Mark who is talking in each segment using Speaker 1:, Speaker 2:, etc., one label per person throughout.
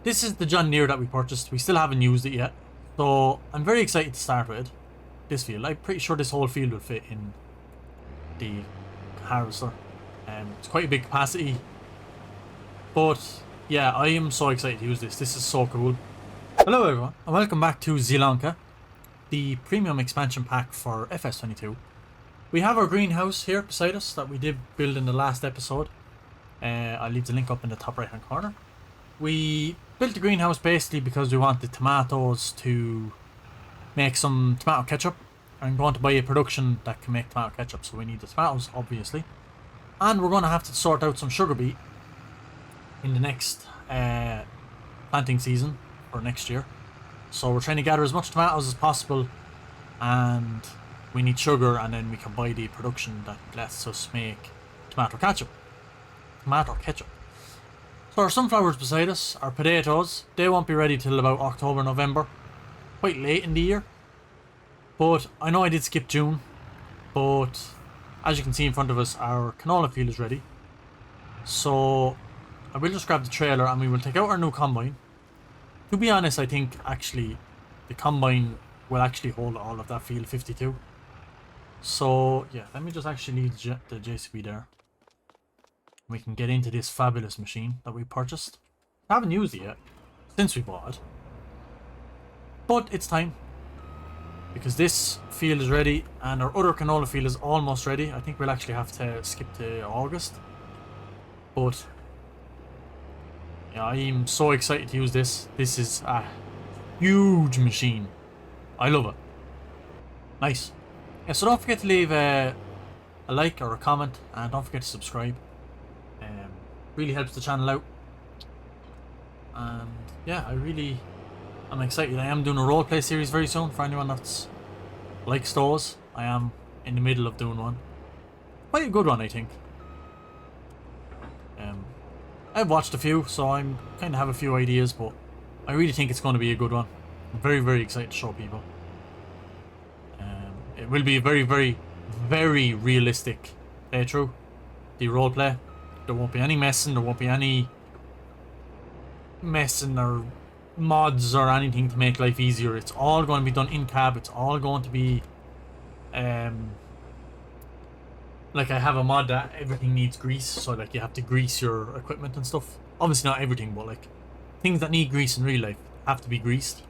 Speaker 1: This is the John Deere that we purchased. We still haven't used it yet. So I'm very excited to start with this field. I'm pretty sure this whole field will fit in the harvester. It's quite a big capacity. But yeah, I am so excited to use this. This is so cool. Hello everyone, and welcome back to Zielonka, the premium expansion pack for FS22. We have our greenhouse here beside us that we did build in the last episode. I'll leave the link up in the top right hand corner. We built the greenhouse basically because we want the tomatoes to make some tomato ketchup. I'm going to buy a production that can make tomato ketchup, so we need the tomatoes obviously. And we're going to have to sort out some sugar beet in the next planting season for next year. So we're trying to gather as much tomatoes as possible, and we need sugar, and then we can buy the production that lets us make tomato ketchup. So our sunflowers beside us, our potatoes, they won't be ready till about October, November. Quite late in the year. But I know I did skip June. But as you can see in front of us, our canola field is ready. So I will just grab the trailer and we will take out our new combine. To be honest, I think actually the combine will actually hold all of that field 52. So yeah, let me just actually leave the JCB there. We can get into this fabulous machine that we purchased. I haven't used it yet since we bought it, but it's time because this field is ready and our other canola field is almost ready. I think we'll actually have to skip to August, but yeah, I'm so excited to use this. This is a huge machine. I love it. Nice. Yeah, so don't forget to leave a like or a comment, and don't forget to subscribe. Really helps the channel out. And yeah, I'm excited. I am doing a roleplay series very soon for anyone that's likes those. I am in the middle of doing one. Quite a good one, I think. I've watched a few, so I'm kind of have a few ideas, but I really think it's going to be a good one. I'm very, very excited to show people. It will be a very, very, very realistic playthrough. The roleplay. There won't be any messing, there won't be any messing or mods or anything to make life easier. It's all going to be done in cab. It's all going to be like I have a mod that everything needs grease, so like you have to grease your equipment and stuff. Obviously not everything, but like things that need grease in real life have to be greased.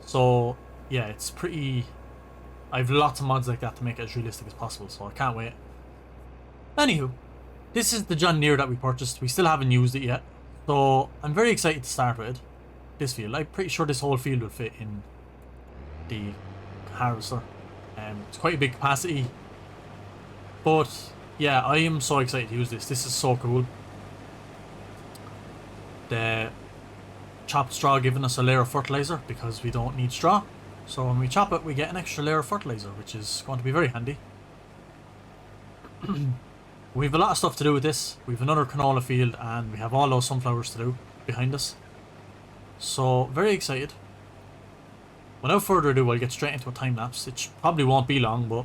Speaker 1: So yeah, it's pretty... I have lots of mods like that to make it as realistic as possible, so I can't wait. Anywho, this is the John Deere that we purchased. We still haven't used it yet. So I'm very excited to start with this field. I'm pretty sure this whole field will fit in the harvester. It's quite a big capacity. But yeah, I am so excited to use this. This is so cool. The chopped straw giving us a layer of fertilizer because we don't need straw. So when we chop it, we get an extra layer of fertilizer, which is going to be very handy. We have a lot of stuff to do with this. We have another canola field and we have all those sunflowers to do behind us. So, very excited. Without further ado, I'll get straight into a time lapse. It probably won't be long, but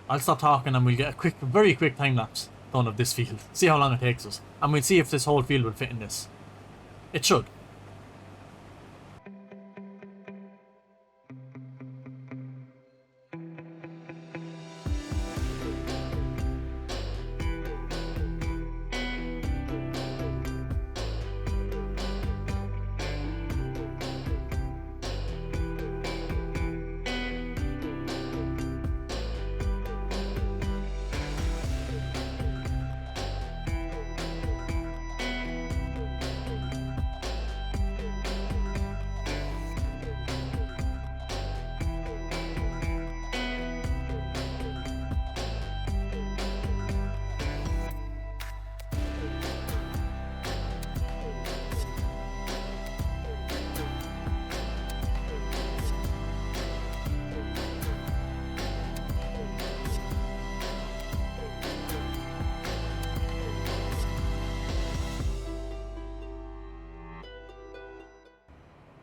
Speaker 1: I'll stop talking and we'll get a quick, very quick time lapse done of this field. See how long it takes us. And we'll see if this whole field will fit in this. It should.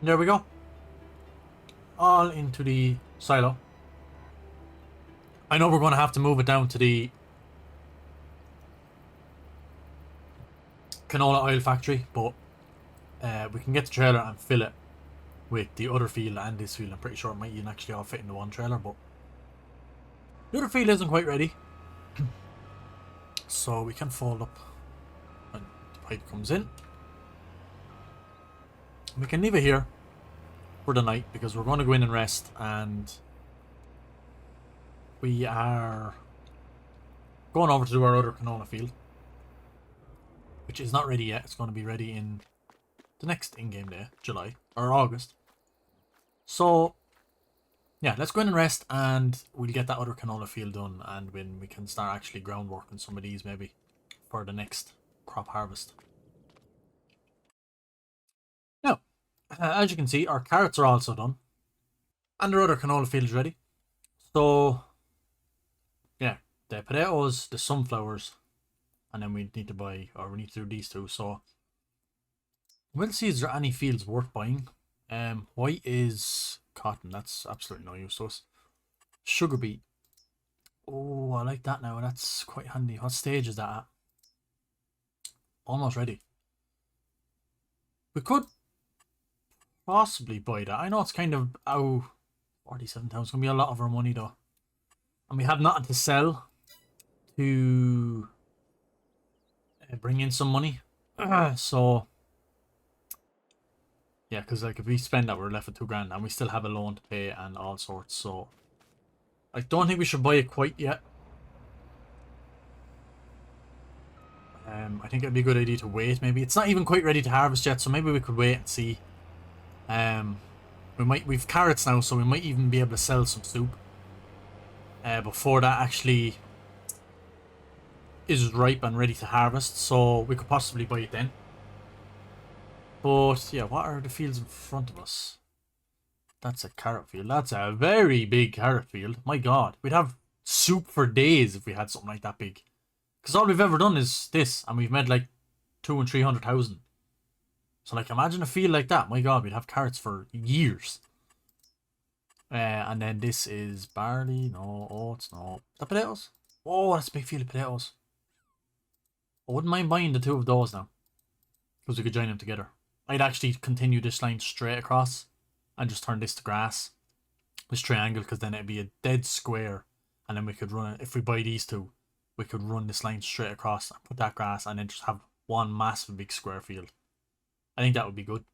Speaker 1: There we go. All into the silo. I know we're going to have to move it down to the canola oil factory, but we can get the trailer and fill it with the other field and this field. I'm pretty sure it might even actually all fit into one trailer, but the other field isn't quite ready. So we can fold up when the pipe comes in. We can leave it here for the night because we're going to go in and rest, and we are going over to do our other canola field, which is not ready yet. It's going to be ready in the next in-game day, July or August. So yeah, let's go in and rest, and we'll get that other canola field done, and when we can start actually groundwork on some of these maybe for the next crop harvest. Now, as you can see, our carrots are also done, and our other canola field is ready. So yeah, the potatoes, the sunflowers, and then we need to buy, or we need to do these two. So we'll see, is there any fields worth buying. White is cotton, that's absolutely no use to us. Sugar beet, oh, I like that now, that's quite handy. What stage is that at? Almost ready. We could possibly buy that. I know it's kind of, 47,000, it's gonna be a lot of our money though, and we have nothing to sell to bring in some money. So yeah, because like if we spend that, we're left with 2 grand, and we still have a loan to pay and all sorts. So I don't think we should buy it quite yet. I think it'd be a good idea to wait. Maybe it's not even quite ready to harvest yet, so maybe we could wait and see. We've carrots now, so we might even be able to sell some soup before that actually is ripe and ready to harvest. So we could possibly buy it then. But yeah, what are the fields in front of us? That's a carrot field. That's a very big carrot field. My god, we'd have soup for days if we had something like that big. Because all we've ever done is this, and we've made like 200,000 and 300,000. So like, imagine a field like that. My god, we'd have carrots for years. And then this is barley. No, oats. No, the potatoes. Oh, that's a big field of potatoes. I wouldn't mind buying the 2 of those now, because we could join them together. I'd actually continue this line straight across and just turn this to grass, this triangle, because then it'd be a dead square, and then we could run it. If we buy these 2, we could run this line straight across and put that grass, and then just have one massive big square field. I think that would be good.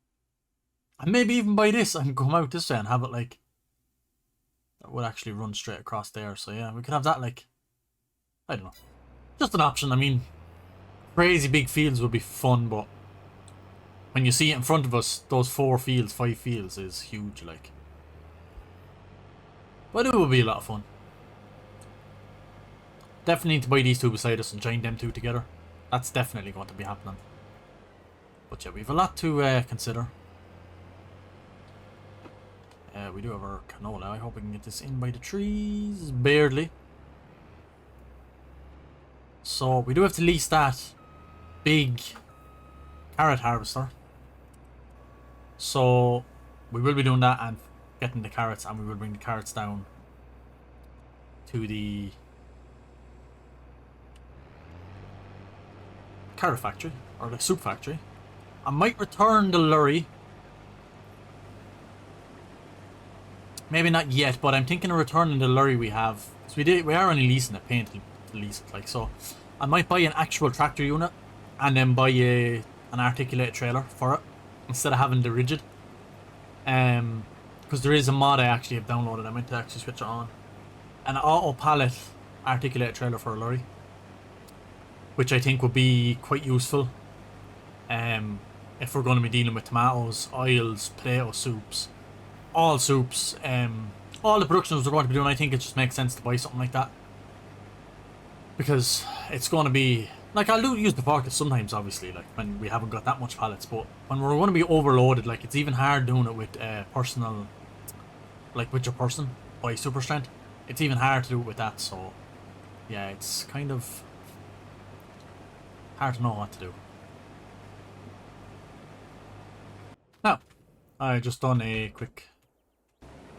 Speaker 1: And maybe even buy this and come out this way and have it like that would actually run straight across there. So yeah, we could have that, like, I don't know, just an option. I mean, crazy big fields would be fun, but when you see it in front of us, those 4 fields, 5 fields is huge, like. But it would be a lot of fun. Definitely need to buy these 2 beside us and join them 2 together. That's definitely going to be happening. But yeah, we have a lot to consider. We do have our canola. I hope we can get this in by the trees. Barely. So we do have to lease that big carrot harvester. So we will be doing that and getting the carrots, and we will bring the carrots down to the carrot factory, or the soup factory. I might return the lorry. Maybe not yet, but I'm thinking of returning the lorry we have. So we are only leasing it, paying to lease it, like. So I might buy an actual tractor unit and then buy an articulated trailer for it instead of having the rigid. Because there is a mod I actually have downloaded. I meant to actually switch it on. An auto pallet articulated trailer for a lorry, which I think would be quite useful. If we're going to be dealing with tomatoes, oils, potato soups, all soups, all the productions we're going to be doing, I think it just makes sense to buy something like that. Because it's going to be, like, I'll use the forklift sometimes, obviously, like, when we haven't got that much pallets, but when we're going to be overloaded, like, it's even hard doing it with personal, like, with your person, by super strength. It's even hard to do it with that, so, yeah, it's kind of hard to know what to do. Now, I just done a quick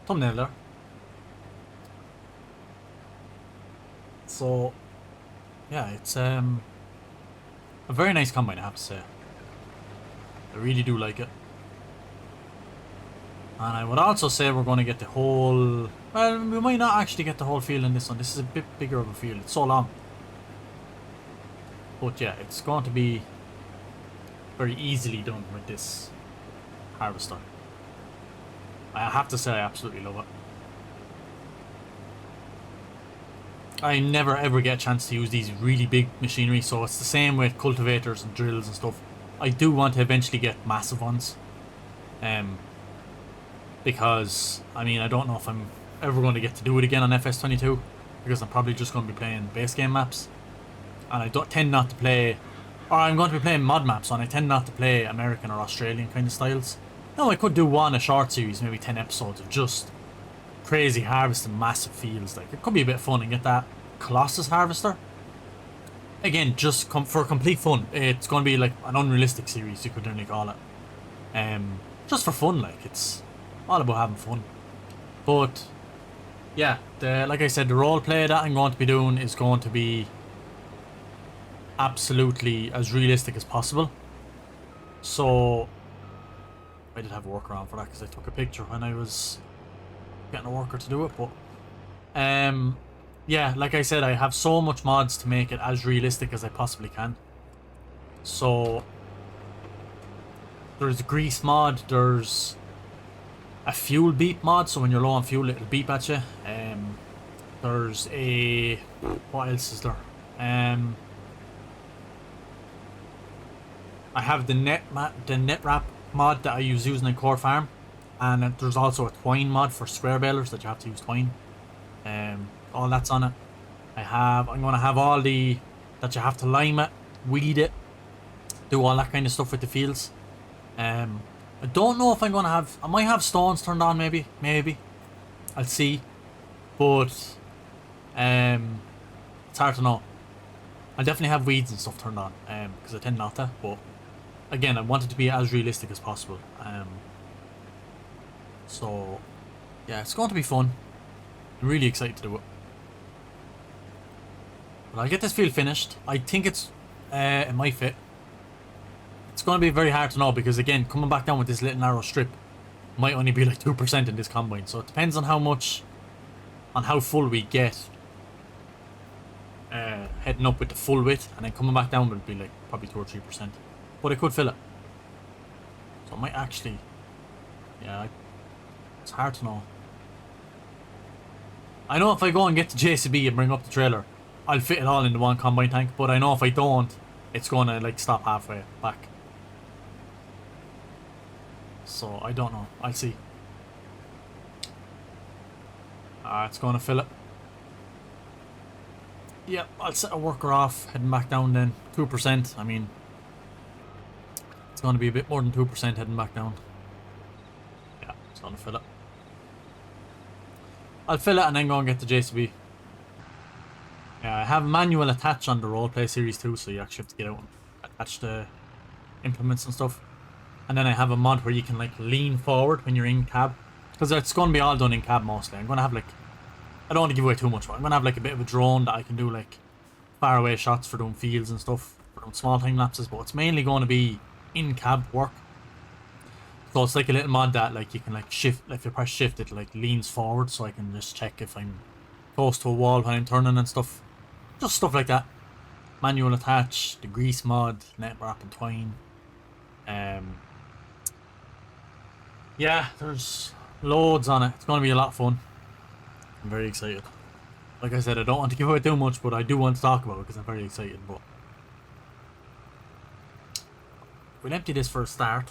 Speaker 1: thumbnail there. So, yeah, it's a very nice combine, I have to say. I really do like it. And I would also say we're going to get the whole... Well, we might not actually get the whole field in this one. This is a bit bigger of a field. It's so long. But yeah, it's going to be very easily done with this harvester. I have to say I absolutely love it. I never ever get a chance to use these really big machinery, so it's the same with cultivators and drills and stuff. I do want to eventually get massive ones. Because, I mean, I don't know if I'm ever going to get to do it again on FS22, because I'm probably just going to be playing base game maps. And I don't tend not to play, or I'm going to be playing mod maps, and I tend not to play American or Australian kind of styles. No, I could do a short series, maybe 10 episodes of just crazy harvesting massive fields. Like, it could be a bit of fun and get that Colossus harvester. Again, just for complete fun. It's going to be like an unrealistic series, you could nearly call it. Just for fun, like, it's all about having fun. But yeah, like I said, the roleplay that I'm going to be doing is going to be absolutely as realistic as possible. So I did have a workaround for that because I took a picture when I was getting a worker to do it. But yeah, like I said, I have so much mods to make it as realistic as I possibly can. So there's a grease mod, there's a fuel beep mod, so when you're low on fuel it'll beep at you. There's a... what else is there? I have the net wrap mod that I use using in Core Farm, and there's also a twine mod for square balers that you have to use twine. All that's on it. I'm gonna have all the that you have to lime it, weed it, do all that kind of stuff with the fields. I don't know if I'm gonna have. I might have stones turned on, maybe. I'll see, but it's hard to know. I'll definitely have weeds and stuff turned on, because I tend not to. But again, I want it to be as realistic as possible. So yeah, it's going to be fun. I'm really excited to do it. But I'll get this field finished. I think it might fit. It's going to be very hard to know because, again, coming back down with this little narrow strip might only be like 2% in this combine. So it depends on how full we get heading up with the full width, and then coming back down will be like probably 2 or 3%. But it could fill it. So it might actually... yeah, it's hard to know. I know if I go and get the JCB and bring up the trailer, I'll fit it all into one combine tank, but I know if I don't, it's going to like stop halfway back. So I don't know. I'll see. It's going to fill it. Yep, I'll set a worker off, heading back down then. 2%, I mean, it's going to be a bit more than 2% heading back down. Yeah, it's going to fill it. I'll fill it and then go and get the JCB. Yeah, I have manual attach on the roleplay series too, so you actually have to get out and attach the implements and stuff. And then I have a mod where you can like lean forward when you're in cab, because it's going to be all done in cab mostly. I'm going to have like, I don't want to give away too much, but I'm going to have like a bit of a drone that I can do like far away shots for doing fields and stuff, for doing small time lapses, but it's mainly going to be in cab work. So it's like a little mod that like you can like shift, if you press shift it like leans forward, so I can just check if I'm close to a wall when I'm turning and stuff. Just stuff like that. Manual attach, the grease mod, net wrap and twine. Yeah, there's loads on it. It's going to be a lot of fun. I'm very excited. Like I said, I don't want to give away too much, but I do want to talk about it because I'm very excited. But we'll empty this for a start.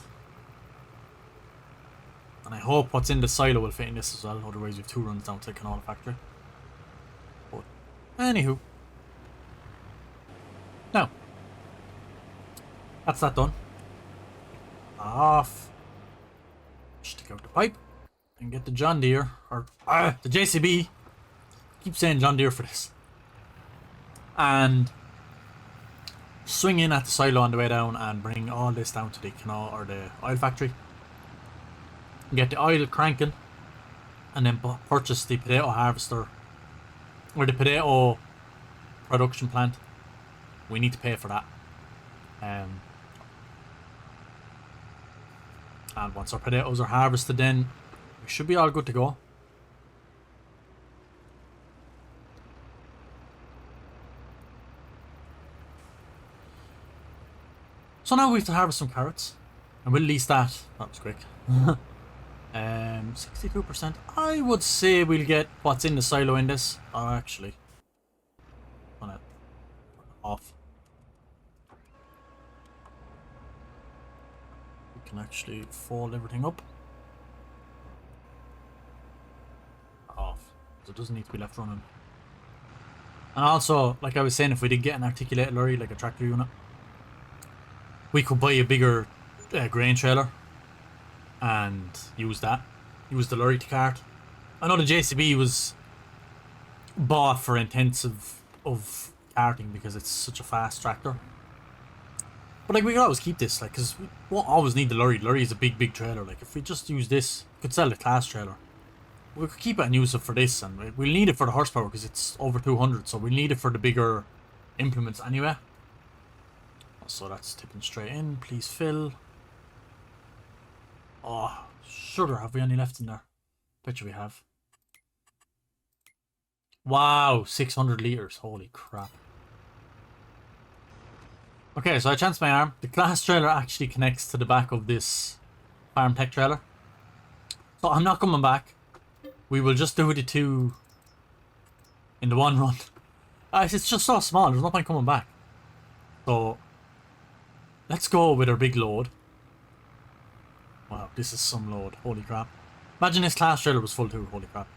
Speaker 1: And I hope what's in the silo will fit in this as well, otherwise we have 2 runs down to the canola factory. But anywho. Now, that's that done. Off. Stick out the pipe and get the John Deere, or the JCB. Keep saying John Deere for this. And swing in at the silo on the way down and bring all this down to the canola or the oil factory. Get the oil cranking, and then purchase the potato harvester or the potato production plant. We need to pay for that. And once our potatoes are harvested, then we should be all good to go. So now we have to harvest some carrots. And we'll lease that. That was quick. 62%. I would say we'll get what's in the silo in this. Oh, actually. On it. Off. We can actually fold everything up. Off. So it doesn't need to be left running. And also, like I was saying, if we did get an articulated lorry, like a tractor unit, we could buy a bigger grain trailer and use that. Use the lorry to cart. I know the JCB was bought for intensive of carting because it's such a fast tractor. But like we could always keep this, like, because we won't always need the lorry. The lorry is a big trailer. Like if we just use this, we could sell the class trailer. We could keep it and use it for this, and we'll need it for the horsepower because it's over 200, so we'll need it for the bigger implements anyway. So that's tipping straight in. Please fill. Oh, sugar. Have we any left in there? Bet you we have. Wow, 600 litres. Holy crap. Okay, so I chanced my arm. The class trailer actually connects to the back of this farm tech trailer. So I'm not coming back. We will just do the two in the one run. It's just so small, there's no point coming back. So let's go with our big load. Wow, this is some load. Holy crap. Imagine this class trailer was full too. Holy crap.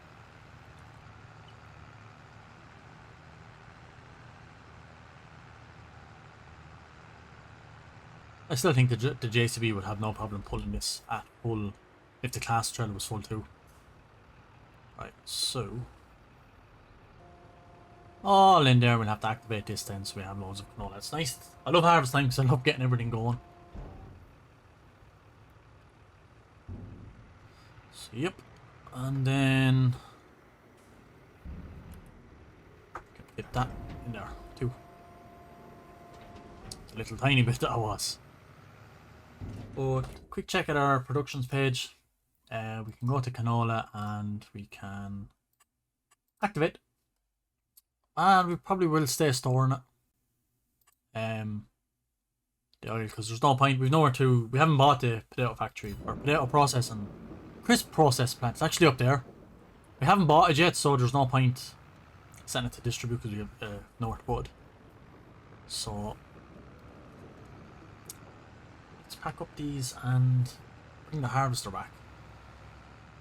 Speaker 1: I still think the JCB would have no problem pulling this at full if the class trailer was full too. Right, so all in there, we'll have to activate this then so we have loads of canola. It's nice. I love harvest time because I love getting everything going. So yep, and then get that in there too. It's a little tiny bit that I was. But quick check at our productions page. We can go to canola and we can activate. And we probably will stay storing it. The oil, because there's no point. We've nowhere to. We haven't bought the potato factory or potato processing crisp process plant. It's actually up there. We haven't bought it yet, so there's no point sending it to distribute because we have nowhere to put it. So let's pack up these and bring the harvester back.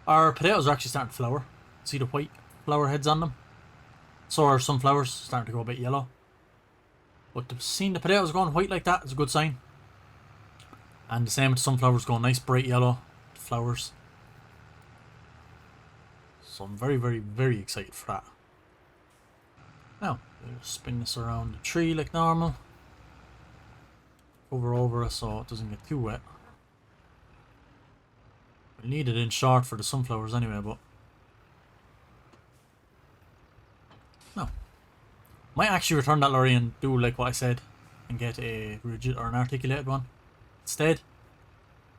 Speaker 1: Our potatoes are actually starting to flower. See the white flower heads on them? So are some flowers starting to go a bit yellow. But seeing the potatoes going white like that is a good sign. And the same with the sunflowers going nice bright yellow flowers. So I'm very excited for that. Now, we'll spin this around the tree like normal. Over it so it doesn't get too wet. We need it in short for the sunflowers anyway, but no. Might actually return that lorry and do like what I said and get a rigid or an articulated one instead.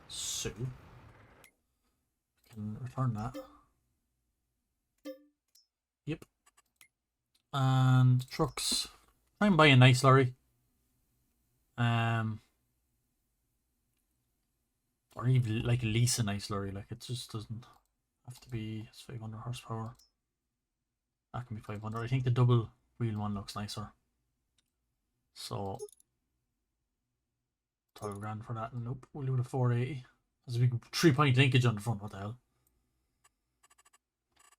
Speaker 1: So we can return that. Yep. And trucks. Try and buy a nice lorry. Or even like lease a nice lorry. Like it just doesn't have to be. It's 500 horsepower. That can be 500. I think the double wheel one looks nicer. So 12 grand for that. Nope, we'll do the 480. There's a big 3-point linkage on the front. What the hell?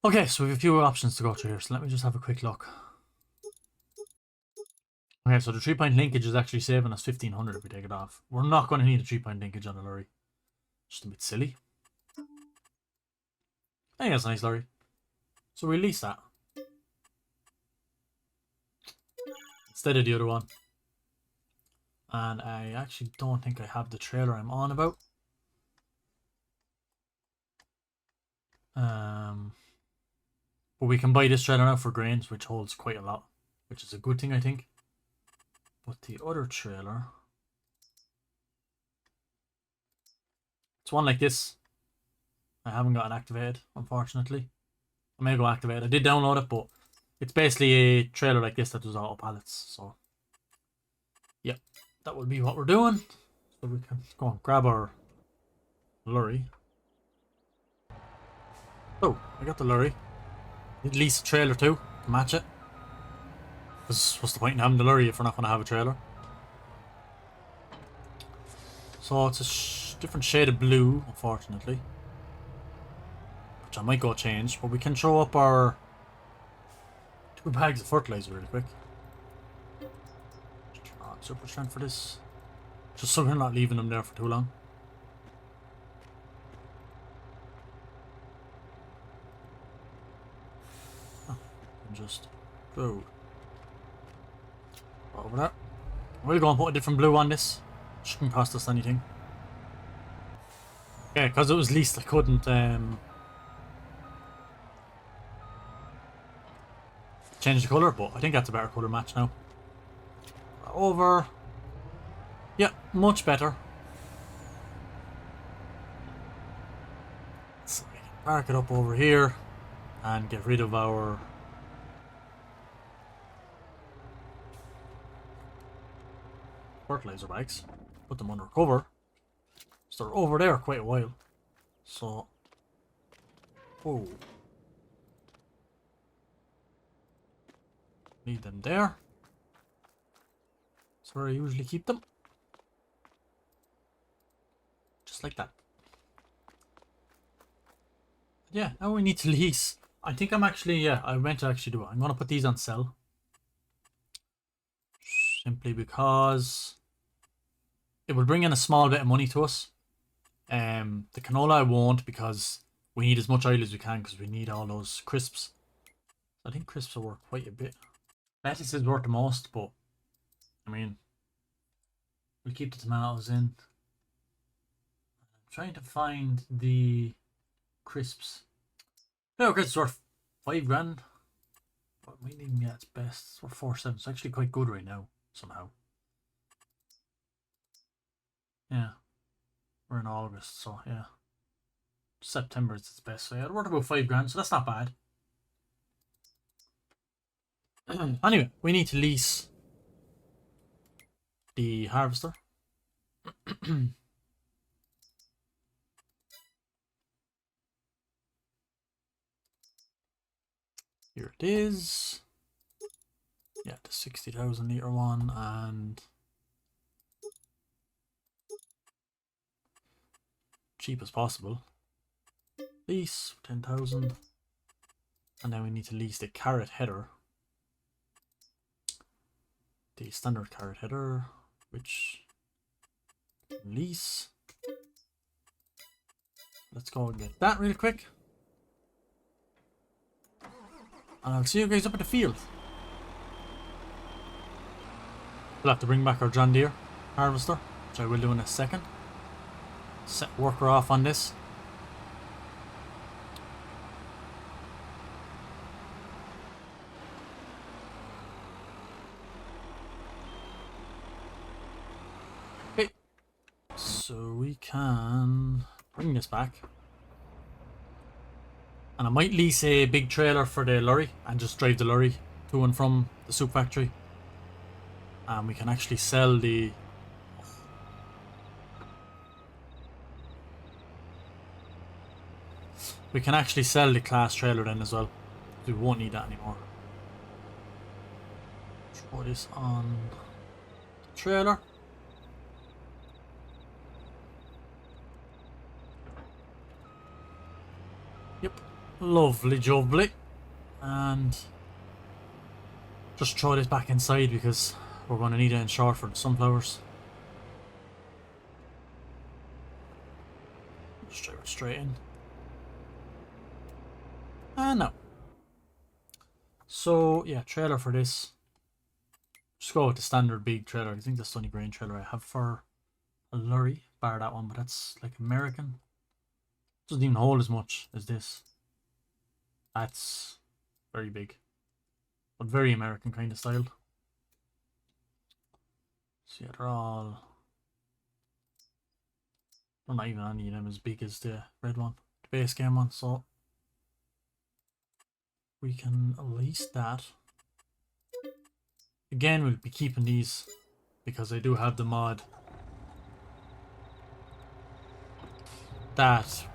Speaker 1: Okay, so we have a few options to go through here. So let me just have a quick look. Okay, so the 3-point linkage is actually saving us 1500 if we take it off. We're not going to need a 3-point linkage on the lorry. Just a bit silly. I think that's a nice lorry. So we lease that instead of the other one. And I actually don't think I have the trailer I'm on about. But we can buy this trailer now for grains, which holds quite a lot, which is a good thing, I think. But the other trailer, It's one like this. I haven't got it activated, unfortunately. I may go activate it. I did download it, but it's basically a trailer like this that does auto pallets. So, yeah, that will be what we're doing. So we can go on, grab our lorry. Oh, I got the lorry. At least a trailer too to match it. Because what's the point in having the lorry if we're not going to have a trailer? So it's a different shade of blue, unfortunately. Which I might go change, but we can throw up our 2 bags of fertilizer really quick. Turn on super strength for this. Just so we're not leaving them there for too long. Oh, and just go over there. We'll go and put a different blue on this. Shouldn't cost us anything. Yeah, because it was leased, I couldn't change the colour, but I think that's a better colour match now. Over. Yeah, much better. So we can park it up over here and get rid of our fertilizer bags. Put them under cover. So they're over there quite a while. So, oh, need them there. That's where I usually keep them. Just like that. Yeah, now we need to lease. I think I'm actually, yeah, I meant to actually do it. I'm going to put these on sell. Simply because it will bring in a small bit of money to us. The canola I won't, because we need as much oil as we can because we need all those crisps. I think crisps will work quite a bit. Lettuce is worth the most, but I mean, we'll keep the tomatoes in. I'm trying to find the crisps. No, crisps worth 5 grand. But we need, yeah, it's best. It's worth 4.7. It's actually quite good right now, somehow. Yeah. We're in August, so yeah. September is its best. So yeah, it's worth about 5 grand, so that's not bad. Anyway, we need to lease the harvester. Here it is. Yeah, the 60,000 litre one, and cheap as possible. Lease 10,000, and then we need to lease the carrot header. The standard carrot header, which lease. Let's go and get that really quick. And I'll see you guys up at the field. We'll have to bring back our John Deere harvester, which I will do in a second. Set worker off on this. Okay. So we can bring this back. And I might lease a big trailer for the lorry and just drive the lorry to and from the soup factory. And we can actually sell the... We can actually sell the class trailer then as well. We won't need that anymore. Throw this on the trailer. Yep. Lovely jubbly. And just throw this back inside because we're going to need it in short for the sunflowers. Just drive it straight in. And no. So yeah, trailer for this. Just go with the standard big trailer. I think that's the only grain trailer I have for a lorry, bar that one, but that's like American. Doesn't even hold as much as this. That's very big, but very American kind of style. So yeah, they're all Well, not even any of them as big as the red one, the base game one, so we can lease that. Again, we'll be keeping these because I do have the mod that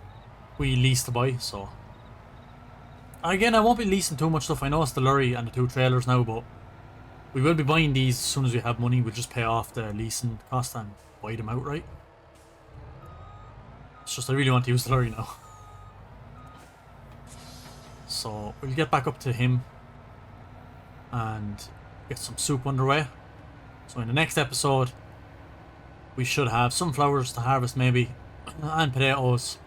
Speaker 1: we lease to buy, so again, I won't be leasing too much stuff. I know it's the lorry and the 2 trailers now, but we will be buying these as soon as we have money. We'll just pay off the leasing cost and buy them outright. It's just I really want to use the lorry now. So we'll get back up to him and get some soup underway. So in the next episode, we should have sunflowers to harvest maybe, and potatoes.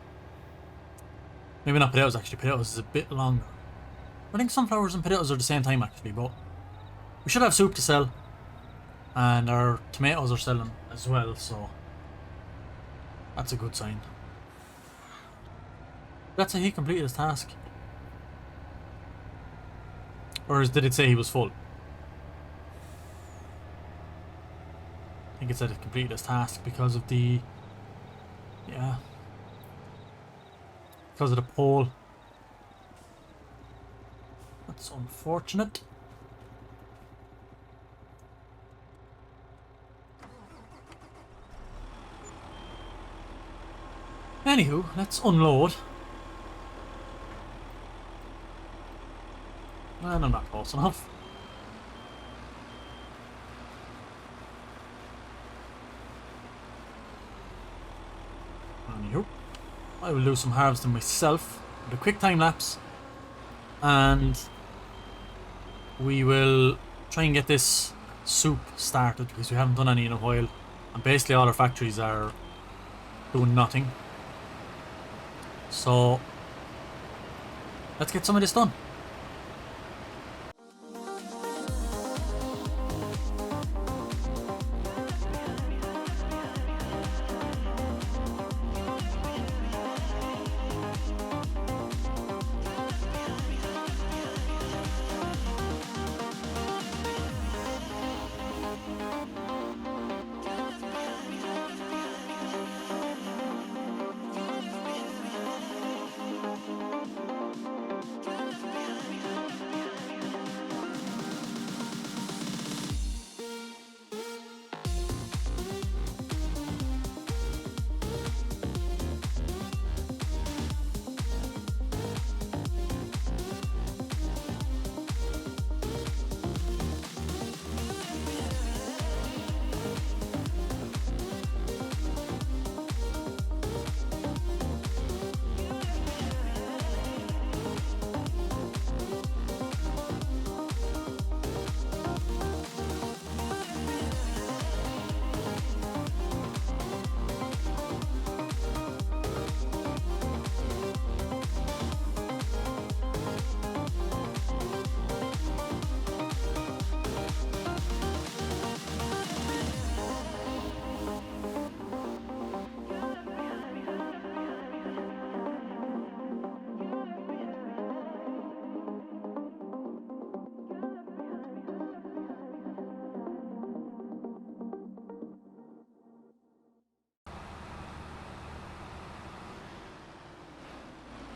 Speaker 1: Maybe not potatoes actually, potatoes is a bit longer. I think sunflowers and potatoes are the same time actually, but we should have soup to sell. And our tomatoes are selling as well, so that's a good sign. That's how he completed his task. Or did it say he was full? I think it said it completed his task because of the... yeah. Because of the pole. That's unfortunate. Anywho, let's unload. And I'm not close enough. Anywho, I will do some harvesting myself with a quick time lapse, and we will try and get this soup started because we haven't done any in a while, and basically all our factories are doing nothing. So let's get some of this done.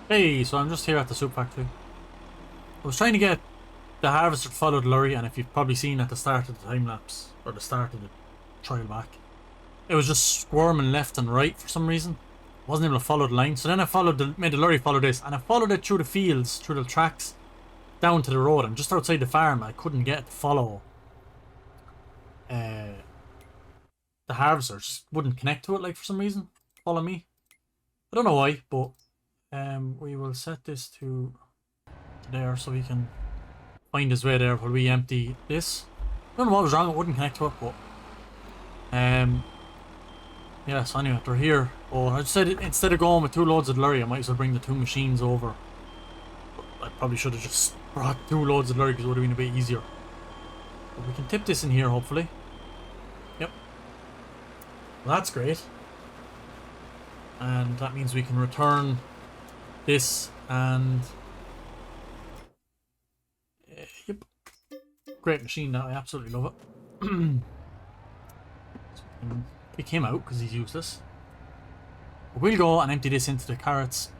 Speaker 1: Hey, so I'm just here at the soup factory. I was trying to get the harvester to follow the lorry, and if you've probably seen at the start of the time lapse, or the start of the trial back, it was just squirming left and right for some reason. I wasn't able to follow the line, so then I made the lorry follow this, and I followed it through the fields, through the tracks, down to the road. I'm just outside the farm. I couldn't get it to follow the harvester. Just wouldn't connect to it, like, for some reason. Follow me. I don't know why, but we will set this to there so he can find his way there while we empty this. I don't know what was wrong, it wouldn't connect to it, but yeah, so anyway, they're here. Oh, I said instead of going with 2 loads of lorry, I might as well bring the 2 machines over. But I probably should have just brought 2 loads of lorry because it would have been a bit easier. But we can tip this in here, hopefully. Yep. Well, that's great. And that means we can return this and... yep. Great machine, that I absolutely love it. So we can kick him out because he's useless. We'll go and empty this into the carrots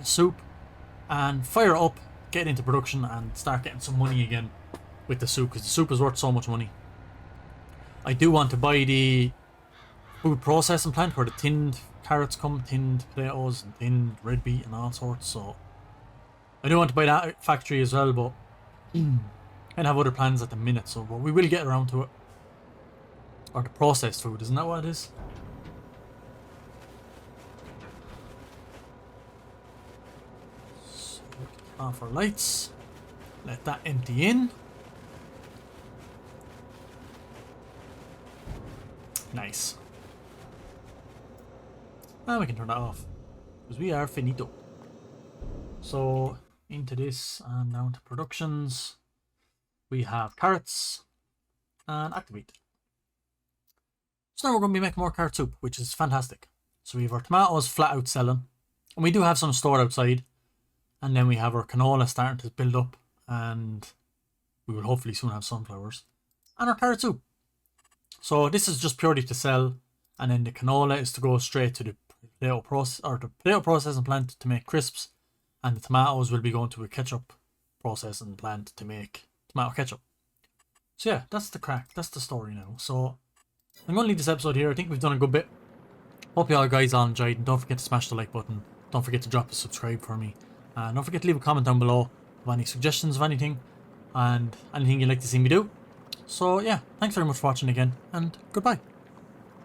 Speaker 1: soup and fire it up, get it into production and start getting some money again with the soup, because the soup is worth so much money. I do want to buy the food processing plant where the tinned carrots come, tinned potatoes and tinned red beet and all sorts, so I do want to buy that factory as well, but I have other plans at the minute, so we will get around to it. Or the processed food, isn't that what it is? So we can off our lights, let that empty in. Nice. And we can turn that off, because we are finito. So into this and down to productions. We have carrots and activate. So now we're going to be making more carrot soup, which is fantastic. So we have our tomatoes flat out selling, and we do have some stored outside. And then we have our canola starting to build up, and we will hopefully soon have sunflowers. And our carrot soup. So this is just purely to sell, and then the canola is to go straight to the potato processing plant to make crisps, and the tomatoes will be going to a ketchup processing plant to make tomato ketchup. So yeah, that's the crack. That's the story now. So I'm going to leave this episode here. I think we've done a good bit. Hope you all guys all enjoyed, and don't forget to smash the like button. Don't forget to drop a subscribe for me. And don't forget to leave a comment down below of any suggestions of anything and anything you'd like to see me do. So yeah, thanks very much for watching again, and goodbye.